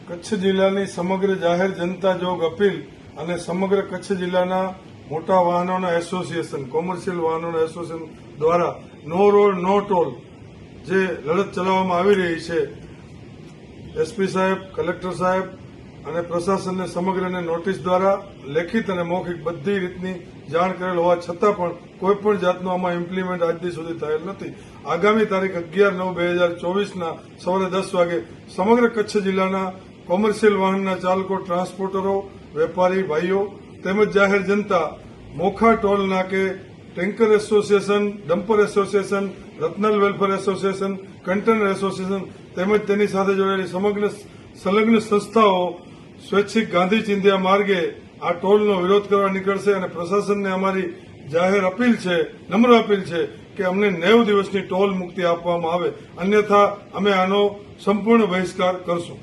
કચ્છ જિલ્લાની સમગ્ર જાહેર જનતા જોગ અપીલ અને સમગ્ર કચ્છ જિલ્લાના મોટા વાહનોના એસોસિએશન, કોમર્શિયલ વાહનોના એસોસિએશન દ્વારા નો રોડ નો ટોલ જે લડત ચલાવવામાં આવી રહી છે, એસપી સાહેબ, કલેક્ટર સાહેબ અને પ્રશાસનને સમગ્રને નોટિસ દ્વારા લેખિત અને મૌખિક બધી રીતની જાણ કરેલ હોવા છતાં પણ કોઈપણ જાતનું આમાં ઇમ્પ્લિમેન્ટ આજ દી સુધી થયેલ નથી. આગામી તારીખ 11/9/2024ના સવારે 10 વાગે સમગ્ર કચ્છ જિલ્લાના કોમર્શિયલ વાહનના ચાલકો, ટ્રાન્સપોર્ટરો, વેપારી ભાઈઓ તેમજ જાહેર જનતા મોખા ટોલ નાકે, tanker association, dumper association, Ratnal welfare association, container association તેમજ તેની સાથે જોડાયેલી સમગ્ર સંલગ્ન સંસ્થાઓ સ્વૈચ્છિક ગાંધી ચિંધ્યા માર્ગે આ ટોલનો વિરોધ કરવા નીકળશે અને પ્રશાસનને અમારી જાહેર અપીલ છે, નમ્ર અપીલ છે કે અમને 90 દિવસની ટોલ મુક્તિ આપવામાં આવે, અન્યથા અમે આનો સંપૂર્ણ બહિષ્કાર કરશું.